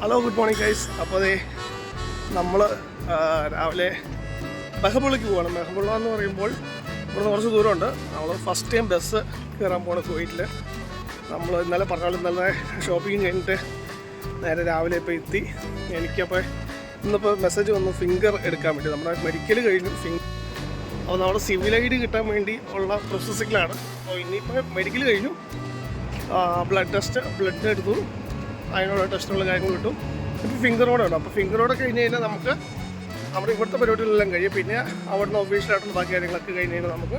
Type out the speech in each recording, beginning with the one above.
Hello good morning guys. അപ്പോൾ അതേ നമ്മൾ രാവിലെ മെഹബുള്ളക്ക് പോകണം. മെഹബുള്ള എന്ന് പറയുമ്പോൾ ഇവിടുന്ന് കുറച്ച് ദൂരമുണ്ട്. നമ്മൾ ഫസ്റ്റ് ടൈം ബസ് കയറാൻ പോകണം കുവൈറ്റിൽ. നമ്മൾ ഇന്നലെ പറഞ്ഞാൽ ഇന്നലെ ഷോപ്പിംഗ് കഴിഞ്ഞിട്ട് നേരെ രാവിലെ ഇപ്പോൾ എത്തി. എനിക്കപ്പോൾ ഇന്നിപ്പോൾ മെസ്സേജ് വന്നു ഫിംഗർ എടുക്കാൻ വേണ്ടി. നമ്മുടെ മെഡിക്കൽ കഴിഞ്ഞു അപ്പോൾ നമ്മുടെ സിവിൽ ഐ ഡി കിട്ടാൻ വേണ്ടി ഉള്ള പ്രോസസ്സിങ്ങിലാണ്. അപ്പോൾ ഇനിയിപ്പോൾ മെഡിക്കൽ കഴിഞ്ഞു, ബ്ലഡ് എടുത്തു, അതിനുള്ള ടെസ്റ്റുള്ള കാര്യങ്ങൾ കിട്ടും. ഇപ്പോൾ ഫിംഗറോടെ ഉണ്ട്. അപ്പോൾ ഫിംഗറോടെ കഴിഞ്ഞ് കഴിഞ്ഞാൽ നമുക്ക് നമ്മുടെ ഇവിടുത്തെ പരിപാടികളെല്ലാം കഴിയും. പിന്നെ അവിടുന്ന് ഒഫീഷ്യലായിട്ടുള്ള ബാക്കി കാര്യങ്ങളൊക്കെ കഴിഞ്ഞ് കഴിഞ്ഞാൽ നമുക്ക്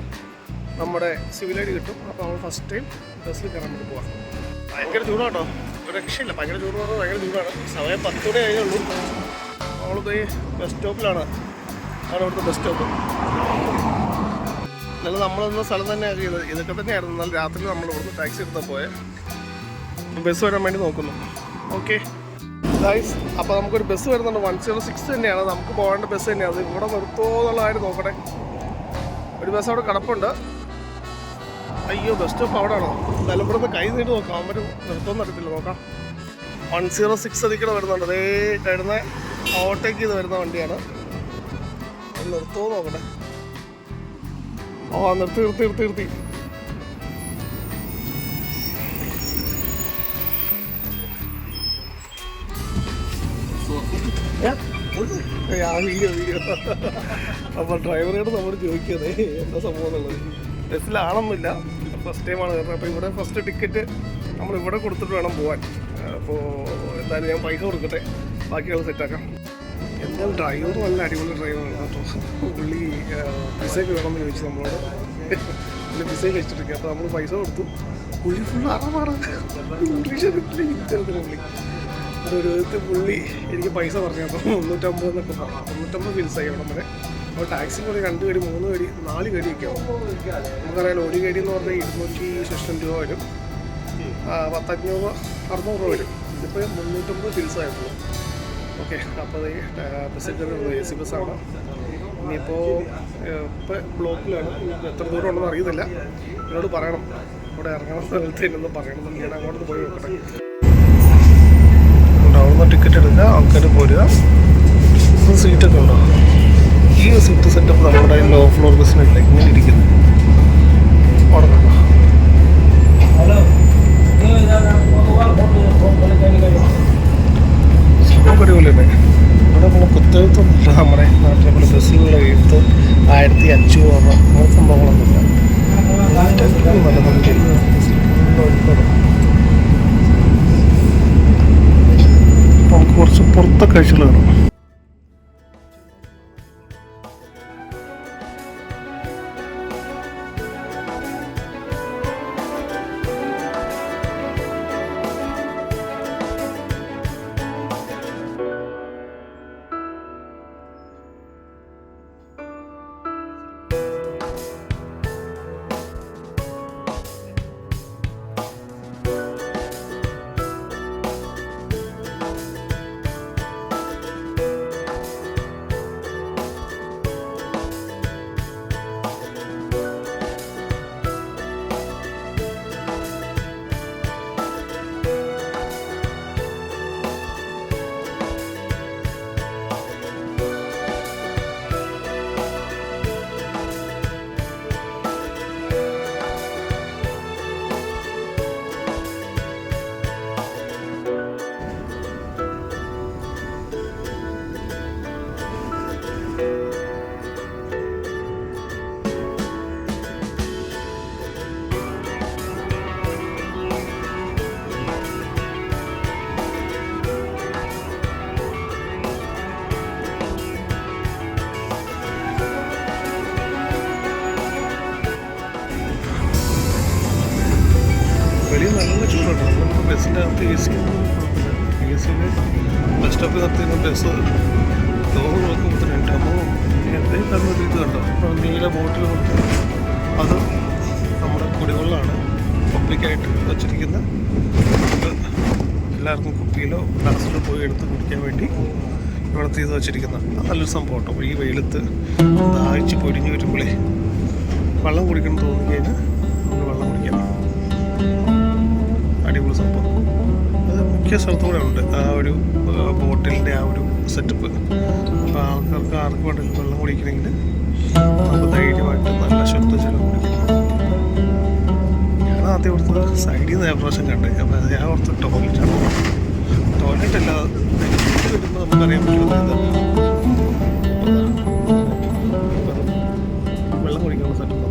നമ്മുടെ സിവിൽ ഐ ഡി കിട്ടും. അപ്പോൾ നമ്മൾ ഫസ്റ്റ് ടൈം ബസ്സിൽ കയറാൻ വേണ്ടി പോകാം. ഭയങ്കര ചൂടാട്ടോ, ഒരു രക്ഷയില്ല. ഭയങ്കര ചൂട് പറഞ്ഞാൽ ഭയങ്കര ചൂടാണ്. സമയം 10 മണി കഴിഞ്ഞുള്ളൂ. നമ്മളിത് ഈ ബസ് സ്റ്റോപ്പിലാണ്. ആണ് ഇവിടുത്തെ ബസ് സ്റ്റോപ്പ്. എന്നാലും നമ്മളൊന്ന സ്ഥലം തന്നെയാണ് ചെയ്തത്. ഇതൊക്കെ തന്നെയായിരുന്നു. എന്നാൽ രാത്രി നമ്മൾ ഇവിടുന്ന് ടാക്സി എടുത്താൽ പോയത്. ബസ് വരാൻ വേണ്ടി നോക്കുന്നു. ഓക്കെ ഗൈസ്, അപ്പോൾ നമുക്കൊരു ബസ് വരുന്നുണ്ട്. 106 തന്നെയാണ് നമുക്ക് പോകേണ്ട ബസ് തന്നെയാണ്. അത് ഇവിടെ നിർത്തുമോ എന്നുള്ള കാര്യം നോക്കട്ടെ. ഒരു ബസ് അവിടെ കിടപ്പുണ്ട്. അയ്യോ, ബസ് സ്റ്റോപ്പ് അവിടെ ആണോ? എന്നാലും ഇവിടെ നിന്ന് കൈ നീട്ട് നോക്കാം. അവർ നിർത്തുമെന്ന് അറിയത്തില്ല, നോക്കാം. 106 അതിക്കടെ വരുന്നുണ്ട്. അതേ കഴിഞ്ഞ ഓവർടേക്ക് ചെയ്ത് വരുന്ന വണ്ടിയാണ്. നിർത്തുമോ നോക്കട്ടെ. നിർത്തി. വീഡിയോ അപ്പോൾ ഡ്രൈവറോട് നമ്മൾ ചോദിക്കുന്നത് എന്താ സംഭവം എന്നുള്ളത്. ബസ്സിലാണെന്നില്ല, ഫസ്റ്റ് ടൈമാണ് കയറുന്നത്. അപ്പോൾ ഇവിടെ ഫസ്റ്റ് ടിക്കറ്റ് നമ്മളിവിടെ കൊടുത്തിട്ട് വേണം പോകാൻ. അപ്പോൾ എന്തായാലും ഞാൻ പൈസ കൊടുക്കട്ടെ, ബാക്കിയുള്ള സെറ്റാക്കാം. എന്തായാലും ഡ്രൈവർ നല്ല അടിപൊളി ഡ്രൈവറാണ് കേട്ടോ. പുള്ളി പിസയൊക്കെ വേണമെന്ന് ചോദിച്ചു നമ്മളോട്. പുള്ളി പിസയും കഴിച്ചിട്ടിരിക്കുക. അപ്പോൾ നമ്മൾ പൈസ കൊടുത്തു. പുള്ളി ഫുൾ അറമാണ്, ഇംഗ്ലീഷ് ഇത്തരത്തില് പുള്ളി. ഒരു വിധത്തിൽ പുള്ളി എനിക്ക് പൈസ പറഞ്ഞു. അപ്പോൾ 350 എന്നൊക്കെ പറഞ്ഞു. 350 ഫിൽസായി അവിടെ വരെ. അപ്പോൾ ടാക്സി കൂടി 2 കടി 3 കടി 4 കടിയൊക്കെ ആവും. നമുക്കറിയാലോ, ഒരു കടി എന്ന് പറഞ്ഞാൽ 260 രൂപ വരും. 500-600 രൂപ വരും. ഇതിപ്പോൾ 350 ഫിൽസായിട്ടുള്ളൂ. ഓക്കെ, അപ്പോൾ ഈ ബസ്സിൽ കയറി AC ബസ്സാണ്. ഇനിയിപ്പോൾ ഇപ്പോൾ ബ്ലോക്കിലാണ്. എത്ര ദൂരം ഉണ്ടെന്ന് അറിയുന്നില്ല. എന്നോട് പറയണം ഇവിടെ ഇറങ്ങുന്ന സ്ഥലത്ത് എന്നൊന്ന് പറയണം. ഞാൻ അങ്ങോട്ട് പോയി നോക്കട്ടെ. അവിടുന്ന് ടിക്കറ്റ് എടുക്കുക, ആൾക്കാർ പോരുക. സീറ്റൊക്കെ ഉണ്ടോ? ഈ സീറ്റ് സെറ്റപ്പ് നമ്മുടെ ലോ ഫ്ലോർ ബസ്സിനില്ല. ഇങ്ങനെ ഇരിക്കുന്നു. അവിടെ കണ്ടോ? അടിപൊളി തന്നെ. ഇവിടെ നമ്മൾ കുത്തെഴുത്തൊന്നുമില്ല. നമ്മുടെ നാട്ടിലെ പോലെ ബസ്സിലുള്ള എഴുത്ത് 1500 രൂപ അങ്ങനെ സംഭവങ്ങളൊന്നുമില്ല. നല്ല നമുക്ക് കുറച്ച് പുറത്തെ കാഴ്ചകൾ കാണും. വെളിയിൽ നല്ല ചൂടുണ്ട്. നമ്മളിപ്പോൾ ബസ്സിൻ്റെ അകത്ത് AC ബസ് സ്റ്റോപ്പിൽ നിർത്തിയിരുന്ന ബസ് ഡോർ നോക്കുമ്പോഴത്തേനുണ്ട്. അപ്പോൾ എന്തേ തന്നൊരു ഇത് കണ്ടോ, നീല ബോട്ടിൽ കൊടുത്ത് അത് നമ്മുടെ കുടിവെള്ളമാണ്. പബ്ലിക്കായിട്ട് വച്ചിരിക്കുന്ന എല്ലാവർക്കും കുപ്പിയിലോ ഗ്ലാസ്സിലോ പോയി എടുത്ത് കുടിക്കാൻ വേണ്ടി ഇവിടെ ചെയ്ത് വച്ചിരിക്കുന്ന നല്ലൊരു സംഭവം കേട്ടോ. ഈ വെയിലത്ത് ദാഹിച്ച് പൊരിഞ്ഞ് വരുമ്പോഴേ വെള്ളം കുടിക്കണം തോന്നി കഴിഞ്ഞാൽ നമുക്ക് വെള്ളം കുടിക്കാം. അടിപൊളി സംഭവം. അത് മിക്ക സ്ഥലത്തും കൂടെ ഉണ്ട്. ആ ഒരു കെറ്റിലിൻ്റെ ആ ഒരു സെറ്റപ്പ്. അപ്പോൾ ആർക്ക് വേണമെങ്കിലും വെള്ളം കുടിക്കണമെങ്കിൽ നമുക്ക് ധൈര്യമായിട്ട് നല്ല ശുദ്ധജലം കുടിക്കണം. ഞാൻ ആദ്യം ഓർത്ത് സൈഡിൽ നിന്ന് പ്രാവശ്യം കണ്ടേ. അപ്പോൾ ഞാൻ ഓർത്ത് ടോയ്ലറ്റാണ്. ടോയ്ലറ്റ് അല്ല, വരുമ്പോൾ നമുക്കറിയാൻ പറ്റുന്നത് വെള്ളം കുടിക്കാനുള്ള സെറ്റപ്പ്.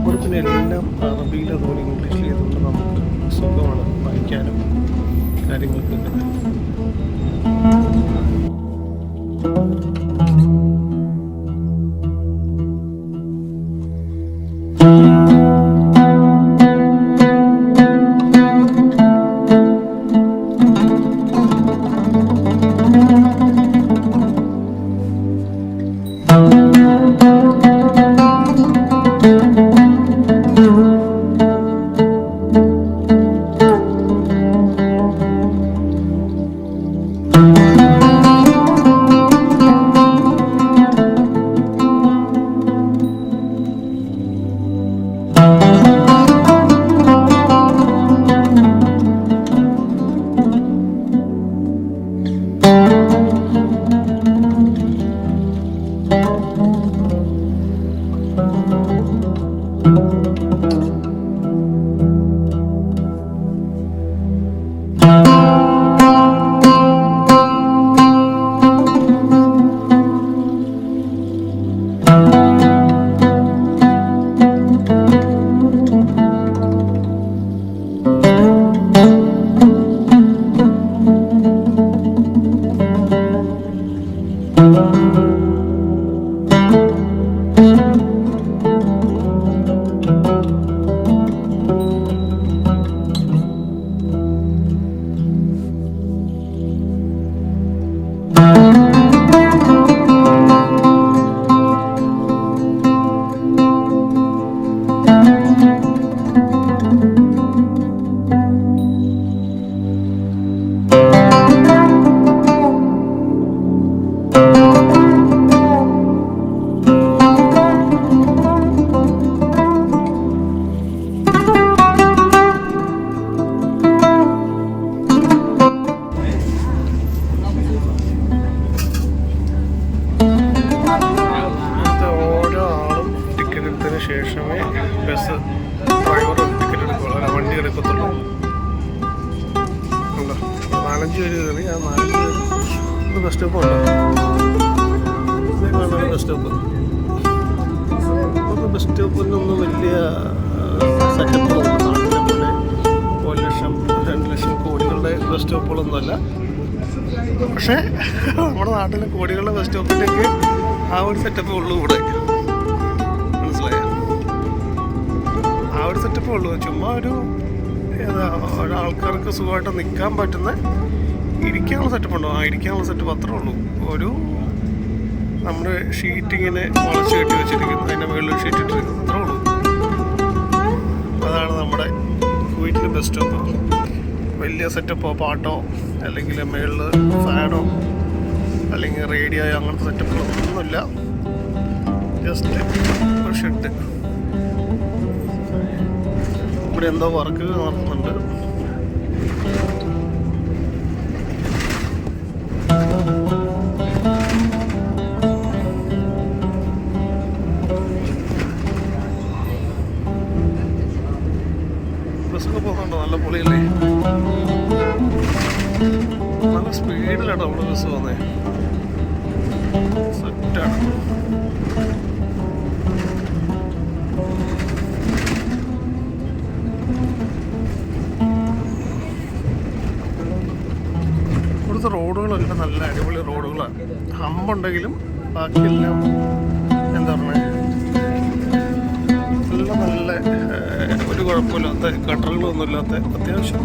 ഇവിടെ പിന്നെ എല്ലാം അറബിയിൽ അതുപോലെ ഇംഗ്ലീഷിൽ ചെയ്തുകൊണ്ട് നമുക്ക് സുഖമാണ് വായിക്കാനും കാര്യങ്ങൾക്കൊക്കെ. ശേഷമേ ബസ് ഡ്രൈവർ ടിക്കറ്റ് എടുക്കുള്ളൂ, അല്ല വണ്ടി എടുക്കത്തുള്ളൂ. 4-5 പേര് കയറി. ആ 4 പേര് ബസ് സ്റ്റോപ്പ് ഉണ്ടോ? ബസ് സ്റ്റോപ്പ് ബസ് സ്റ്റോപ്പിനൊന്നും വലിയ സെറ്റപ്പുകളൊന്നും നാട്ടിലെ പോലെ 1 ലക്ഷം 2 ലക്ഷം കോടികളുടെ ബസ് സ്റ്റോപ്പുകളൊന്നുമല്ല. പക്ഷേ നമ്മുടെ നാട്ടിലെ കോടികളുടെ ബസ് സ്റ്റോപ്പിൻ്റെയൊക്കെ ആ ഒരു സെറ്റപ്പേ ഉള്ളൂ ഇവിടെ. ആ ഒരു സെറ്റപ്പേ ഉള്ളൂ. ചുമ്മാ ഒരാൾക്കാർക്ക് സുഖമായിട്ട് നിൽക്കാൻ പറ്റുന്ന ഇരിക്കാനുള്ള സെറ്റപ്പ് ഉണ്ടോ? ആ ഇരിക്കാനുള്ള സെറ്റപ്പ് അത്രേ ഉള്ളൂ. ഒരു നമ്മുടെ ഷീറ്റിങ്ങനെ വളച്ച് കെട്ടി വെച്ചിരിക്കുന്നു, അതിൻ്റെ മുകളിൽ ഷീറ്റ് ഇട്ടിരിക്കുന്നു, അത്രേ ഉള്ളൂ. അതാണ് നമ്മുടെ കുവൈറ്റിലെ ബസ് സ്റ്റോപ്പ്. വലിയ സെറ്റപ്പോ പാട്ടോ അല്ലെങ്കിൽ മുകളിൽ ഫാനോ അല്ലെങ്കിൽ റേഡിയോയോ അങ്ങനത്തെ സെറ്റപ്പുകളൊന്നുമില്ല. ജസ്റ്റ് ഒരു ഷെഡ്. ഇവിടെ എന്തോ വർക്ക് നടത്തുന്നുണ്ട്. ബസ്സൊക്കെ പോകുന്നുണ്ടോ? നല്ല പൊളിയല്ലേ? നല്ല സ്പീഡിലാണ് നമ്മുടെ ബസ് പോകുന്നത്. സെറ്റാണ്. ഇവിടുത്തെ റോഡുകളെല്ലാം നല്ല അടിപൊളി റോഡുകളാണ്. ഹമ്പുണ്ടെങ്കിലും ബാക്കിയെല്ലാം എന്താ പറയുക, എല്ലാം നല്ല ഒരു കുഴപ്പമില്ലാത്ത ഗട്ടറുകളൊന്നും ഇല്ലാത്ത അത്യാവശ്യം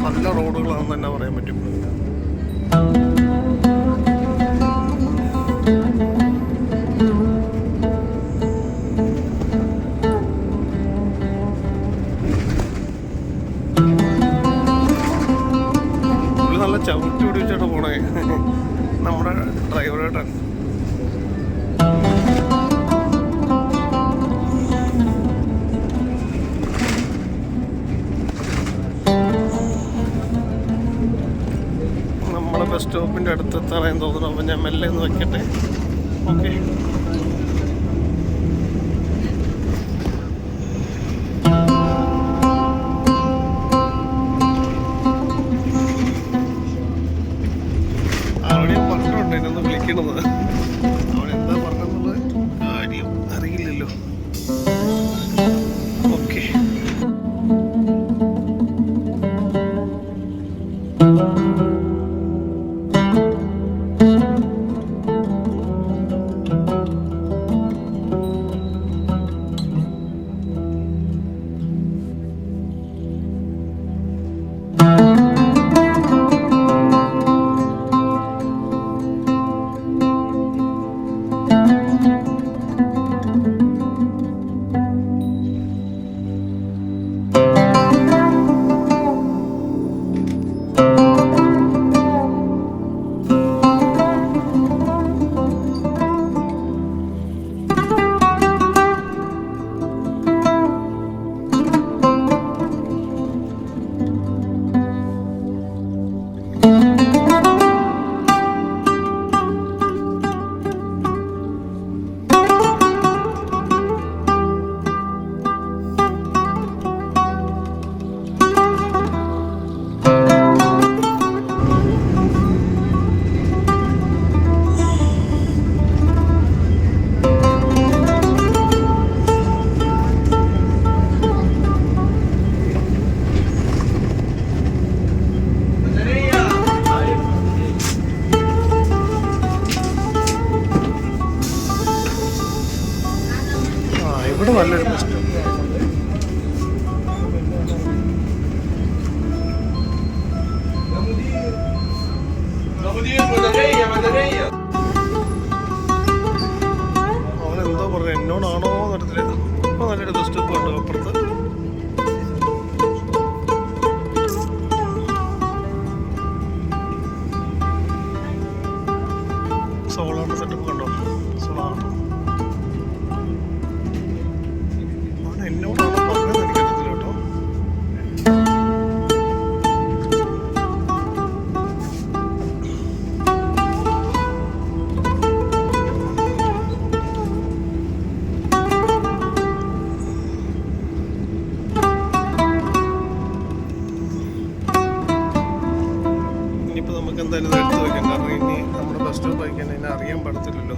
നല്ല റോഡുകളാണെന്ന് തന്നെ പറയാൻ പറ്റും. നല്ല ചവിട്ടി പിടിച്ചിട്ട് പോണേ നമ്മുടെ ഡ്രൈവറായിട്ടാണ്. നമ്മുടെ നമ്മുടെ ബസ് സ്റ്റോപ്പിൻ്റെ അടുത്തെത്താറായെന്ന് തോന്നുന്നു. അപ്പം ഞാൻ മെല്ലെ ഒന്ന് വയ്ക്കട്ടെ. ഓക്കെ, അവിടെ പറഞ്ഞിട്ടുണ്ട് എന്നൊന്ന് വിളിക്കണത്. അവിടെ എന്താ പറഞ്ഞെന്നുള്ളത് കാര്യം അറിയില്ലല്ലോ. ഓക്കെ, ഇവിടെ നല്ലൊരു ബസ് സ്റ്റോപ്പ്. അവനെന്തോ പറഞ്ഞു, എന്നോടാണോ നടത്തില്ല. ഇപ്പൊ നല്ലൊരു ബസ് സ്റ്റോപ്പ് ഉണ്ട് അപ്പുറത്ത്. സോളാറിന്റെ സെറ്റപ്പ് കണ്ടോ? സോളാർ എന്നോടാണോ പറഞ്ഞത് എനിക്കറിയത്തില്ല കേട്ടോ. ഇനിയിപ്പോൾ നമുക്ക് എന്തായാലും ഇത് എടുത്ത് വയ്ക്കാം. കാരണം ഇനി നമ്മുടെ ബസ് സ്റ്റോപ്പ് വയ്ക്കാൻ ഇതിനെ അറിയാൻ പാടത്തില്ലല്ലോ.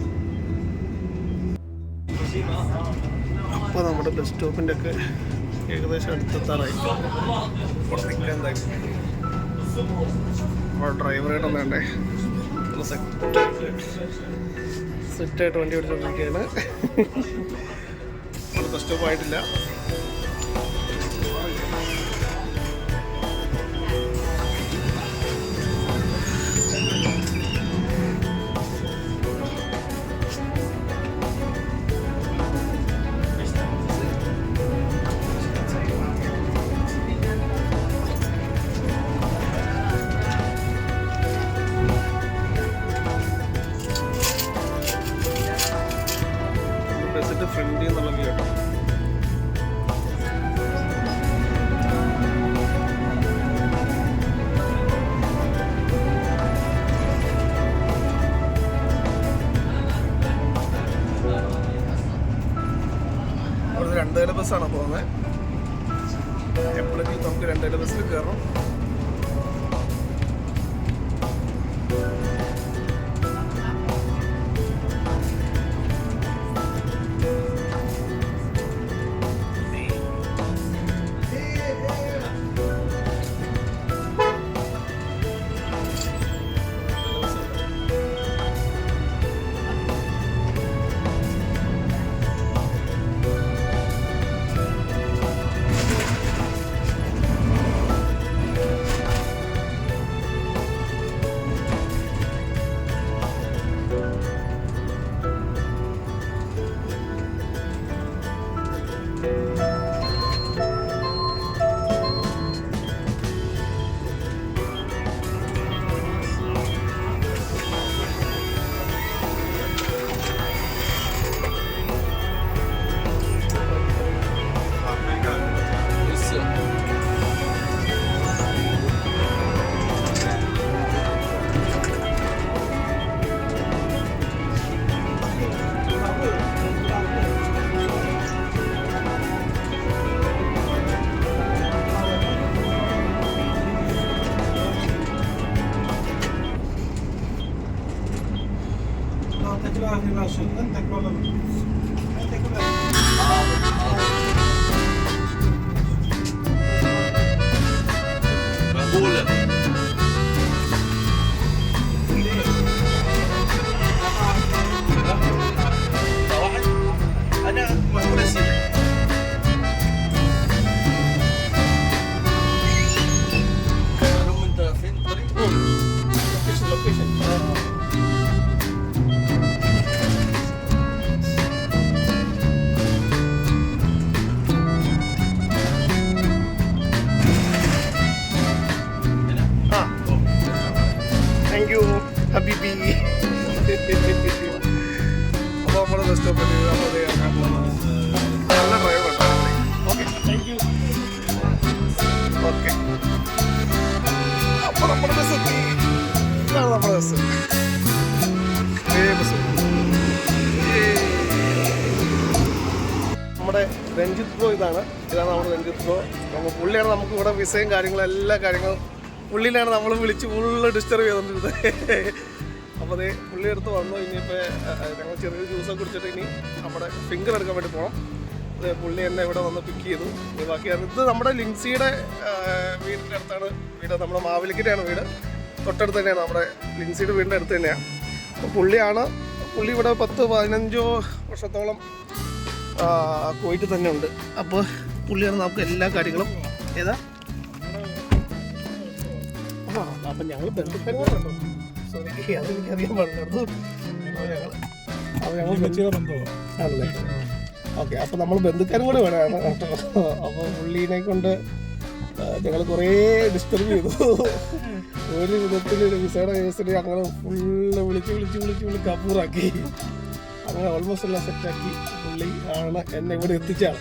അപ്പോൾ നമ്മുടെ ബസ് സ്റ്റോപ്പിൻ്റെ ഒക്കെ ഏകദേശം അടുത്തെത്താറായി. ഇവിടെ നിൽക്കാൻ എന്തായാലും അവിടെ ഡ്രൈവറായിട്ട് വേണ്ടേ, സെറ്റായിട്ട് വണ്ടി ഓടിച്ചുകൊണ്ടിരിക്കുകയാണ്. നമ്മുടെ ബസ് സ്റ്റോപ്പ് ആയിട്ടില്ല. ബസ്സിൻ്റെ ഫ്രണ്ടിൽ നിന്നുള്ള വ്യൂ കേട്ടോ. അവിടുന്ന് 2 നില ബസ്സാണ് പോകുന്നത്. എപ്പോഴെങ്കിലും നമുക്ക് 2 നില ബസ്സിൽ കയറണം. താങ്ക് യു ഹബീബി. അപ്പോൾ നമ്മുടെ ബസ് സ്റ്റോപ്പിൽ നല്ല ഡ്രൈവർ കേട്ടോ. Okay thank you. ഓക്കെ അപ്പോൾ നമ്മുടെ ബസ് എത്തി. ഇതാണ് നമ്മുടെ ബസ്. നമ്മുടെ രഞ്ജിത്ത് ബ്രോ ഇതാണ് നമ്മുടെ രഞ്ജിത്ത് ബ്രോ. പുള്ളിയാണ് നമുക്ക് ഇവിടെ വിസയും കാര്യങ്ങളും എല്ലാ കാര്യങ്ങളും പുള്ളിയിലാണ് നമ്മൾ വിളിച്ച് ഫുള്ള് ഡിസ്റ്റർബ് ചെയ്തുകൊണ്ടിരുന്നത്. അപ്പോൾ അതേ പുള്ളി അടുത്ത് വന്നു. ഇനിയിപ്പോൾ ഞങ്ങൾ ചെറിയൊരു ജ്യൂസൊക്കെ കുടിച്ചിട്ട് ഇനി നമ്മുടെ ഫിംഗർ എടുക്കാൻ വേണ്ടി പോകണം. അത് പുള്ളി എന്നെ ഇവിടെ വന്ന് പിക്ക് ചെയ്തു. ബാക്കി ഇത് നമ്മുടെ ലിൻസിയുടെ വീടിൻ്റെ അടുത്താണ് വീട്. നമ്മുടെ മാവേലിക്കരയാണ് വീട്. തൊട്ടടുത്ത് തന്നെയാണ് നമ്മുടെ ലിൻസിയുടെ വീടിൻ്റെ അടുത്ത് തന്നെയാണ്. അപ്പോൾ പുള്ളി ഇവിടെ 10-15 വർഷത്തോളം കുവൈറ്റ് തന്നെ ഉണ്ട്. അപ്പോൾ പുള്ളിയാണ് നമുക്ക് എല്ലാ കാര്യങ്ങളും ഏതാ. അപ്പം ഞങ്ങൾ ബന്ധുക്കാരുണ്ടോ സോറി അതെനിക്കറിയാൻ പാടില്ലായിരുന്നു. ആണല്ലേ. ഓക്കെ അപ്പോൾ നമ്മൾ ബന്ധുക്കാരും കൂടെ വേണമാണ് കേട്ടോ. അപ്പോൾ പുള്ളീനെ കൊണ്ട് ഞങ്ങൾ കുറേ ഡിസ്റ്റർബ് ചെയ്തു. ഒരു വിധത്തിൽ വിസയുടെ കേസിൽ ഞങ്ങൾ ഫുള്ള് വിളിച്ച് കപ്പൂറാക്കി. അങ്ങനെ ഓൾമോസ്റ്റ് എല്ലാം സെറ്റാക്കി പുള്ളി ആണ് എന്നെ ഇവിടെ എത്തിച്ചാണ്.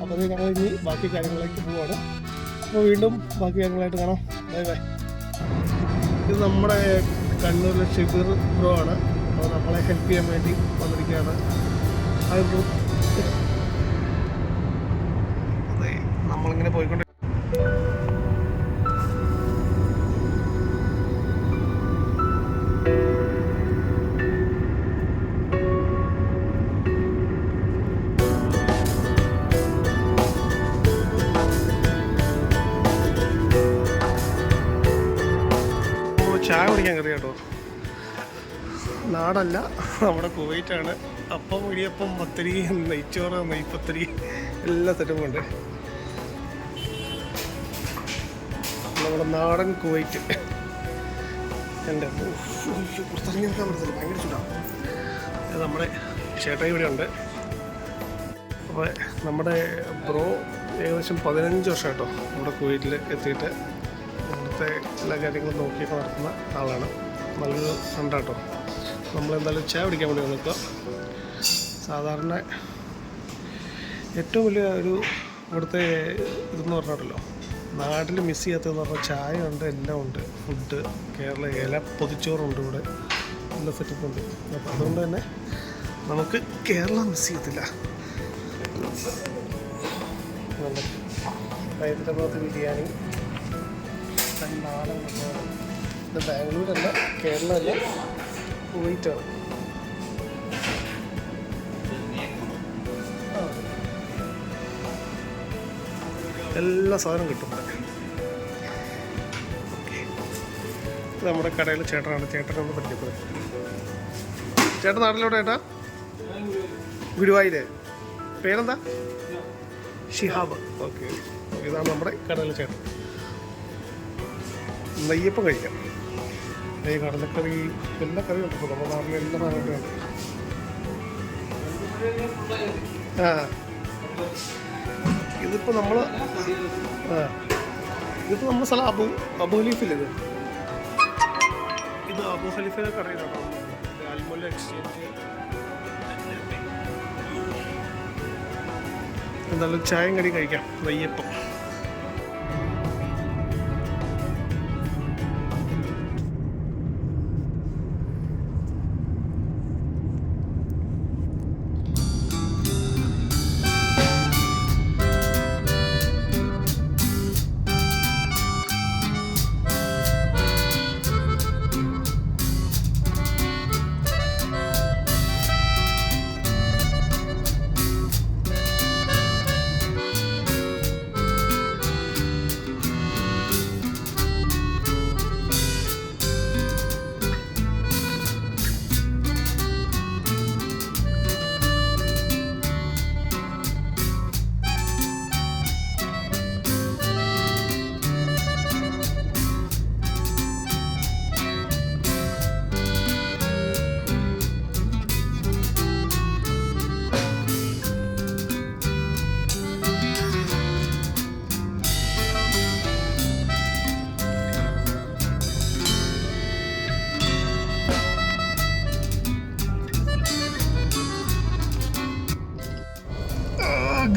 അപ്പോൾ അത് ഞങ്ങൾ ഇനി ബാക്കി കാര്യങ്ങളിലേക്ക് പോവാണ്. അപ്പോൾ വീണ്ടും ബാക്കി കാര്യങ്ങളായിട്ട് കാണാം. Bye bye. ഇത് നമ്മുടെ കണ്ണൂരിലെ ഷിബിർ ബ്രോ ആണ്. അപ്പോൾ നമ്മളെ ഹെൽപ്പ് ചെയ്യാൻ വേണ്ടി വന്നിരിക്കുകയാണ്. Hi bro. അതെ നമ്മളിങ്ങനെ പോയിക്കൊണ്ട് ചായ കുടിക്കാൻ കയറി കേട്ടോ. നാടല്ല, നമ്മുടെ കുവൈറ്റാണ്. അപ്പം ഇടിയപ്പം പത്തിരി നെയ്ച്ചോറ് നെയ്പ്പത്തിരി എല്ലാ സെറ്റപ്പും ഉണ്ട്. നമ്മുടെ നാടൻ കുവൈറ്റ്. എൻ്റെ പുറത്തിറങ്ങി നിൽക്കാൻ പറ്റത്തില്ല, ഭയങ്കര ചൂടാണ്. നമ്മുടെ ചേട്ടായി ഇവിടെ ഉണ്ട്. അപ്പോൾ നമ്മുടെ ബ്രോ ഏകദേശം 15 വർഷം കേട്ടോ നമ്മുടെ കുവൈറ്റിൽ എത്തിയിട്ട് ഇവിടുത്തെ എല്ലാ കാര്യങ്ങളും നോക്കിയൊക്കെ നടത്തുന്ന ആളാണ്. നല്ലൊരു ഫ്രണ്ടാട്ടോ. നമ്മളെന്തായാലും ചായ കുടിക്കാൻ വേണ്ടി വന്നിക്കുക. സാധാരണ ഏറ്റവും വലിയ ഒരു ഇവിടുത്തെ ഇതെന്ന് പറഞ്ഞിട്ടല്ലോ നാട്ടിൽ മിസ് ചെയ്യാത്തതെന്ന് പറഞ്ഞാൽ ചായ ഉണ്ട്, എല്ലാം ഉണ്ട്. ഫുഡ് കേരള ഇല പൊതിച്ചോറുണ്ട്, ഇവിടെ നല്ല സെറ്റപ്പുണ്ട്. അപ്പോൾ അതുകൊണ്ട് തന്നെ നമുക്ക് കേരളം മിസ് ചെയ്യത്തില്ല. ഹൈദരാബാദ് ബിരിയാണി നാടൻ. ഇത് ബാംഗ്ലൂരല്ല, കേരളമല്ല, കുവൈറ്റാണ്. എല്ലാ സാധനവും കിട്ടും. ഇത് നമ്മുടെ കടയിൽ ചേട്ടനാണ്. ചേട്ടനൊന്ന് പരിചയപ്പെടും. ചേട്ടൻ നാട്ടിലെവിടെ ഏട്ടാ? ഗുരുവായൂര്. പേരെന്താ? ഷിഹാബ്. ഓക്കെ. ഇതാണ് നമ്മുടെ കടയിലെ ചേട്ടൻ. നെയ്യപ്പം കഴിക്കാം. നെയ്യ് കടലക്കറി എല്ലാ കറിയും ഉണ്ട്. ഇപ്പോൾ നമ്മുടെ നാട്ടിലെ എല്ലാ സാധനങ്ങളും ഉണ്ട്. ഇതിപ്പോൾ നമ്മൾ ഇതിപ്പോൾ നമ്മുടെ സ്ഥലം അബു ഹലീഫിൽ. ഇത് അബു ഹലീഫിലെ കടയിലാണ്. അൽമുല്ല എക്സ്ചേഞ്ച്. എന്തായാലും ചായയും കടി കഴിക്കാം. നെയ്യപ്പം.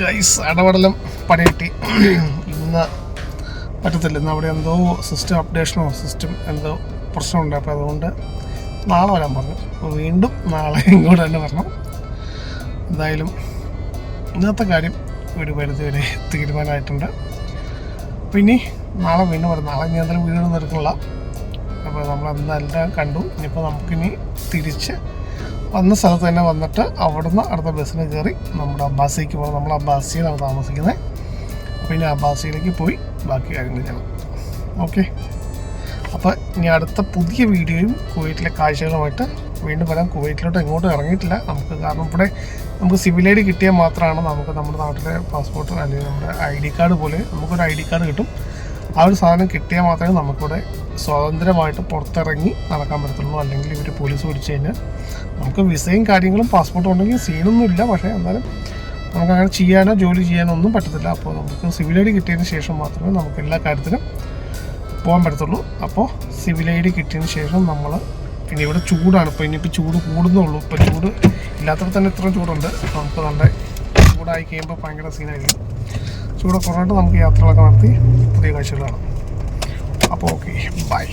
ഗൈസ് ഇടപെടലും പണി കിട്ടി. ഇന്ന് പറ്റത്തില്ല, ഇന്ന് അവിടെ എന്തോ സിസ്റ്റം അപ്ഡേഷനോ സിസ്റ്റം എന്തോ പ്രശ്നമുണ്ട്. അപ്പോൾ അതുകൊണ്ട് നാളെ വരാൻ പറഞ്ഞു. അപ്പോൾ വീണ്ടും നാളെ ഇങ്ങോട്ട് തന്നെ വരണം. എന്തായാലും ഇന്നത്തെ കാര്യം ഒരു പരിധി വരെ തീരുമാനമായിട്ടുണ്ട്. പിന്നെ നാളെ വീണ്ടും വരും. നാളെ ഇനി എന്തായാലും വീടൊന്നും എടുക്കണില്ല. അപ്പോൾ നമ്മളെന്തെല്ലാം കണ്ടു. ഇനിയിപ്പോൾ നമുക്കിനി തിരിച്ച് വന്ന സ്ഥലത്ത് തന്നെ വന്നിട്ട് അവിടുന്ന് അടുത്ത ബസ്സിന് കയറി നമ്മുടെ അബ്ബാസിലേക്ക് പോകാം. നമ്മൾ അബ്ബാസിയിലാണ് താമസിക്കുന്നത്. അപ്പോൾ ഇനി അബ്ബാസിയിലേക്ക് പോയി ബാക്കി കാര്യങ്ങൾ ചെയ്യണം. ഓക്കെ, അപ്പോൾ ഇനി അടുത്ത പുതിയ വീഡിയോയും കുവൈറ്റിലെ കാഴ്ചകളുമായിട്ട് വീണ്ടും വരാം. കുവൈറ്റിലോട്ട് എങ്ങോട്ടും ഇറങ്ങിയിട്ടില്ല നമുക്ക്, കാരണം ഇവിടെ നമുക്ക് സിവിൽ ഐ ഡി കിട്ടിയാൽ മാത്രമാണ് നമുക്ക് നമ്മുടെ നാട്ടിലെ പാസ്പോർട്ട് അല്ലെങ്കിൽ നമ്മുടെ ID കാർഡ് പോലെ നമുക്കൊരു ID കാർഡ് കിട്ടും. ആ ഒരു സാധനം കിട്ടിയാൽ മാത്രമേ നമുക്കിവിടെ സ്വതന്ത്രമായിട്ട് പുറത്തിറങ്ങി നടക്കാൻ പറ്റത്തുള്ളൂ. അല്ലെങ്കിൽ ഇവർ പോലീസ് പിടിച്ചു കഴിഞ്ഞാൽ നമുക്ക് വിസയും കാര്യങ്ങളും പാസ്പോർട്ടും ഉണ്ടെങ്കിൽ സീനൊന്നുമില്ല. പക്ഷേ എന്നാലും നമുക്കങ്ങനെ ചെയ്യാനോ ജോലി ചെയ്യാനോ ഒന്നും പറ്റത്തില്ല. അപ്പോൾ നമുക്ക് സിവിൽ ഐ ഡി കിട്ടിയതിന് ശേഷം മാത്രമേ നമുക്ക് എല്ലാ കാര്യത്തിനും പോകാൻ പറ്റത്തുള്ളൂ. അപ്പോൾ സിവിൽ ഐ ഡി കിട്ടിയതിന് ശേഷം നമ്മൾ പിന്നെ ഇവിടെ ചൂടാണ്. ഇപ്പോൾ ഇനിയിപ്പോൾ ചൂട് കൂടുന്നുള്ളൂ. ഇപ്പോൾ ചൂട് ഇല്ലാത്തപ്പോൾ തന്നെ ഇത്രയും ചൂടുണ്ട്. നമുക്ക് നല്ല ചൂടായി കഴിയുമ്പോൾ ഭയങ്കര സീനായിരിക്കും. ചൂട് കുറഞ്ഞിട്ട് നമുക്ക് യാത്രകളൊക്കെ നടത്തി പുതിയ കാഴ്ചകളാണ്. അപ്പോൾ ഓക്കെ, ബൈ.